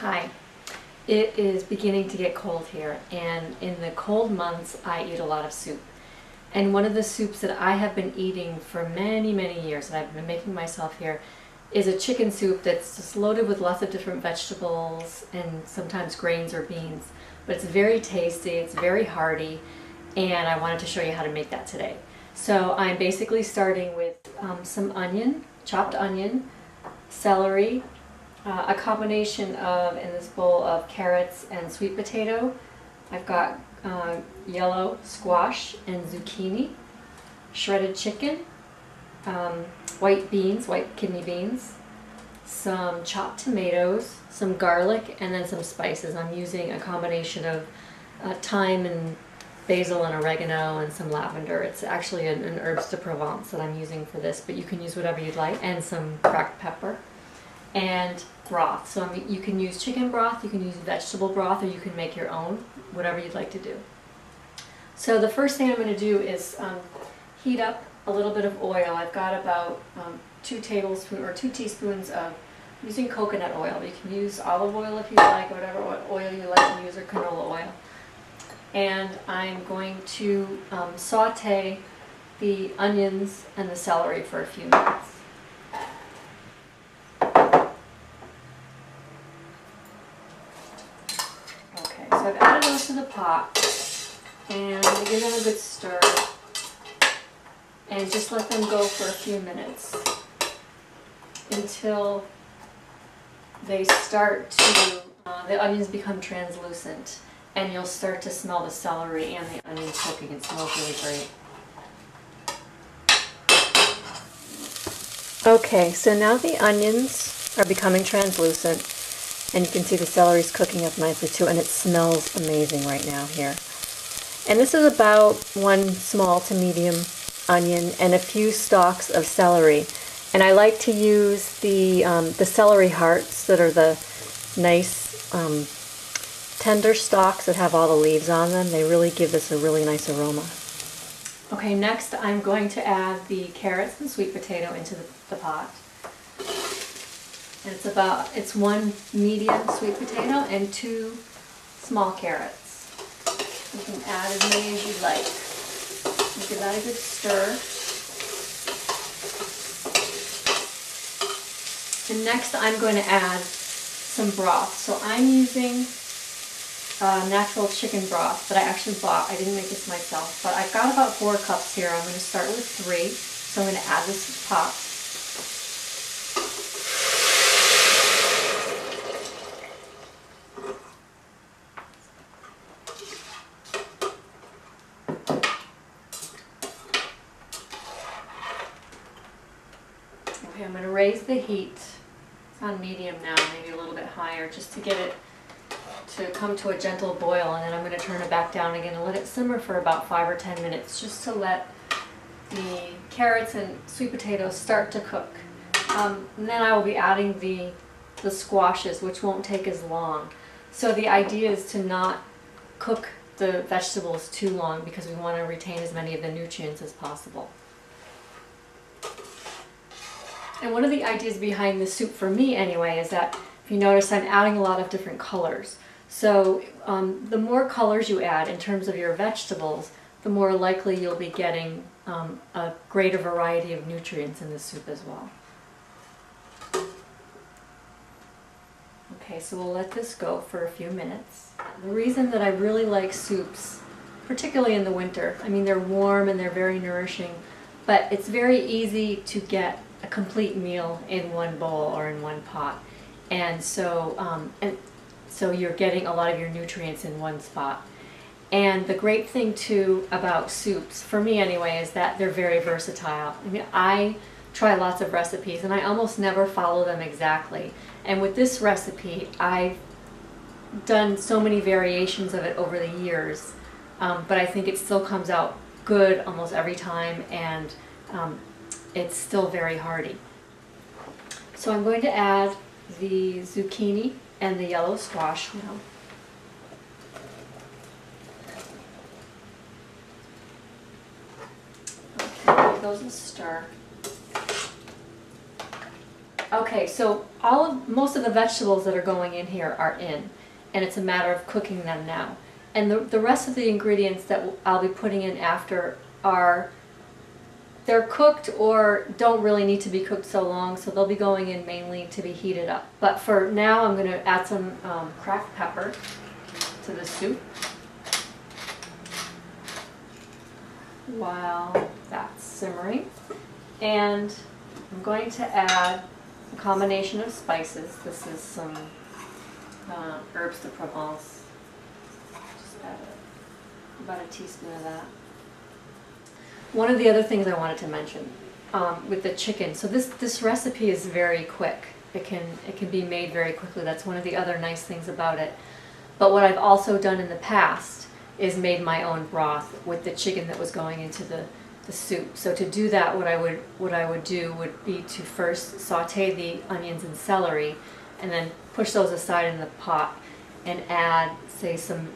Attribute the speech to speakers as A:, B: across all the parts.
A: Hi. It is beginning to get cold here, and in the cold months I eat a lot of soup. And one of the soups that I have been eating for many, many years, and I've been making myself here, is a chicken soup that's just loaded with lots of different vegetables and sometimes grains or beans. But it's very tasty, it's very hearty, and I wanted to show you how to make that today. So I'm basically starting with some onion, chopped onion, celery, a combination of, in this bowl, of carrots and sweet potato. I've got yellow squash and zucchini, shredded chicken, white beans, white kidney beans, some chopped tomatoes, some garlic, and then some spices. I'm using a combination of thyme and basil and oregano and some lavender. It's actually an herbes de Provence that I'm using for this, but you can use whatever you'd like, and some cracked pepper. And broth. So you can use chicken broth, you can use vegetable broth, or you can make your own, whatever you'd like to do. So the first thing I'm going to do is heat up a little bit of oil. I've got about 2 teaspoons of, using coconut oil. You can use olive oil if you like, whatever oil you like to use, or canola oil. And I'm going to saute the onions and the celery for a few minutes. So I've added those to the pot, and I'm going to give them a good stir and just let them go for a few minutes until they start to, the onions become translucent, and you'll start to smell the celery and the onions cooking. It smells really great. Okay, so now the onions are becoming translucent. And you can see the celery's cooking up nicely too, and it smells amazing right now here. And this is about 1 small to medium onion and a few stalks of celery. And I like to use the celery hearts that are the nice tender stalks that have all the leaves on them. They really give this a really nice aroma. Okay, next I'm going to add the carrots and sweet potato into the pot. And it's 1 medium sweet potato and 2 small carrots. You can add as many as you'd like. You give that a good stir. And next I'm going to add some broth. So I'm using natural chicken broth that I actually bought. I didn't make this myself, but I've got about 4 cups here. I'm going to start with 3. So I'm going to add this to the pot. Okay, I'm going to raise the heat. It's on medium now, maybe a little bit higher, just to get it to come to a gentle boil, and then I'm going to turn it back down again and let it simmer for about 5 or 10 minutes, just to let the carrots and sweet potatoes start to cook. And then I will be adding the squashes, which won't take as long. So the idea is to not cook the vegetables too long, because we want to retain as many of the nutrients as possible. And one of the ideas behind this soup, for me anyway, is that if you notice, I'm adding a lot of different colors. So the more colors you add in terms of your vegetables, the more likely you'll be getting a greater variety of nutrients in the soup as well. Okay, so we'll let this go for a few minutes. The reason that I really like soups, particularly in the winter, I mean, they're warm and they're very nourishing, but it's very easy to get a complete meal in 1 bowl or in 1 pot. And so you're getting a lot of your nutrients in 1 spot. And the great thing too about soups, for me anyway, is that they're very versatile. I mean, I try lots of recipes and I almost never follow them exactly. And with this recipe, I've done so many variations of it over the years, but I think it still comes out good almost every time, and it's still very hearty. So I'm going to add the zucchini and the yellow squash now. Okay, give those a stir. Okay, so most of the vegetables that are going in here are in, and it's a matter of cooking them now. And the rest of the ingredients that I'll be putting in after they're cooked or don't really need to be cooked so long, so they'll be going in mainly to be heated up. But for now, I'm going to add some cracked pepper to the soup while that's simmering. And I'm going to add a combination of spices. This is some herbes de Provence. Just add about a teaspoon of that. One of the other things I wanted to mention with the chicken. So this recipe is very quick. It can be made very quickly. That's one of the other nice things about it. But what I've also done in the past is made my own broth with the chicken that was going into the soup. So to do that, what I would do would be to first saute the onions and celery, and then push those aside in the pot, and add, say, some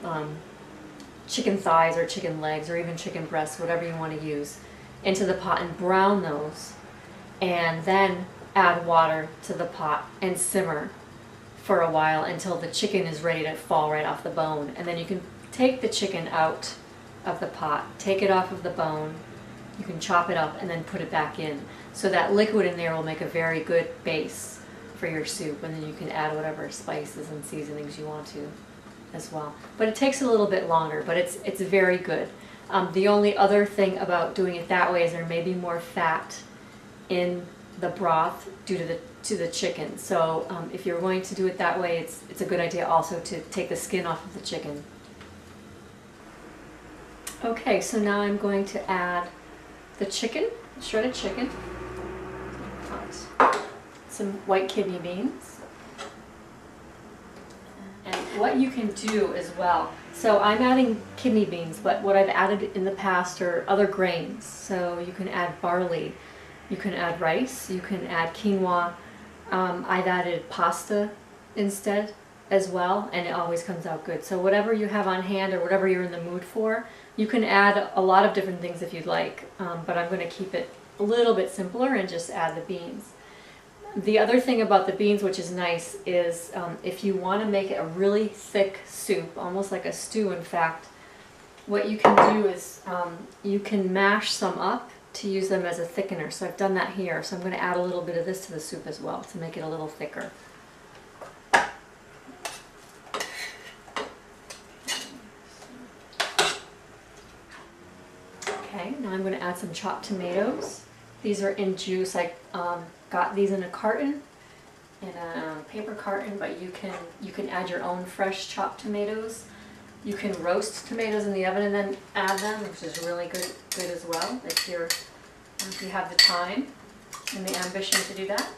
A: chicken thighs or chicken legs or even chicken breasts, whatever you want to use, into the pot and brown those, and then add water to the pot and simmer for a while until the chicken is ready to fall right off the bone. And then you can take the chicken out of the pot, take it off of the bone, you can chop it up and then put it back in. So that liquid in there will make a very good base for your soup, and then you can add whatever spices and seasonings you want to as well. But it takes a little bit longer, but it's very good. The only other thing about doing it that way is there may be more fat in the broth due to the chicken. So if you're going to do it that way, it's a good idea also to take the skin off of the chicken. Okay, so now I'm going to add the chicken, shredded chicken, some white kidney beans. And what you can do as well, so I'm adding kidney beans, but what I've added in the past are other grains. So you can add barley, you can add rice, you can add quinoa. I've added pasta instead as well, and it always comes out good. So whatever you have on hand or whatever you're in the mood for, you can add a lot of different things if you'd like, but I'm going to keep it a little bit simpler and just add the beans. The other thing about the beans, which is nice, is if you want to make it a really thick soup, almost like a stew in fact, what you can do is you can mash some up to use them as a thickener. So I've done that here, so I'm going to add a little bit of this to the soup as well to make it a little thicker. Okay, now I'm going to add some chopped tomatoes. These are in juice. I got these in a carton, in a paper carton, but you can add your own fresh chopped tomatoes. You can roast tomatoes in the oven and then add them, which is really good as well if you have the time and the ambition to do that.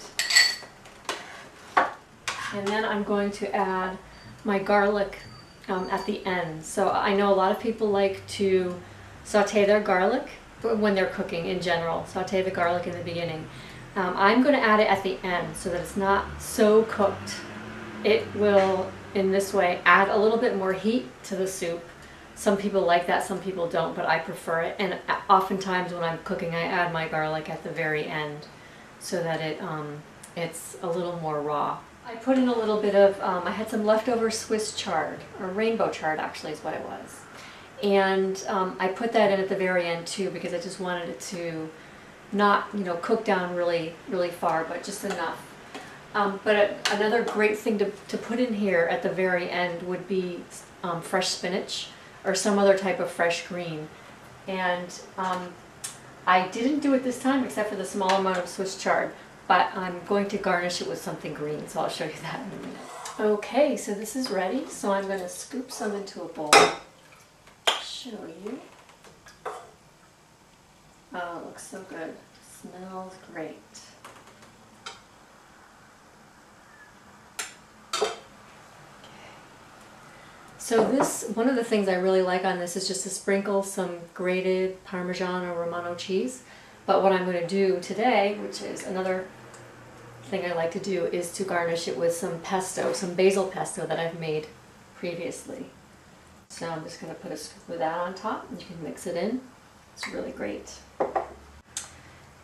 A: And then I'm going to add my garlic at the end. So I know a lot of people like to saute their garlic when they're cooking in general. Saute the garlic in the beginning. I'm going to add it at the end so that it's not so cooked. It will, in this way, add a little bit more heat to the soup. Some people like that, some people don't, but I prefer it. And oftentimes when I'm cooking, I add my garlic at the very end so that it's a little more raw. I put in a little bit of, I had some leftover Swiss chard, or rainbow chard actually is what it was. And I put that in at the very end too because I just wanted it to not, cook down really, really far, but just enough. But another great thing to put in here at the very end would be fresh spinach or some other type of fresh green. And I didn't do it this time except for the small amount of Swiss chard, but I'm going to garnish it with something green, so I'll show you that in a minute. Okay, so this is ready, so I'm going to scoop some into a bowl. Show you. Oh, it looks so good. Smells great. So one of the things I really like on this is just to sprinkle some grated Parmesan or Romano cheese. But what I'm going to do today, which is another thing I like to do, is to garnish it with some pesto, some basil pesto that I've made previously. So I'm just going to put a scoop of that on top, and you can mix it in. It's really great.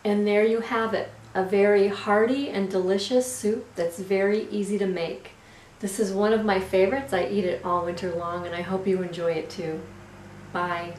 A: And there you have it. a very hearty and delicious soup that's very easy to make. This is one of my favorites. I eat it all winter long, and I hope you enjoy it too. Bye.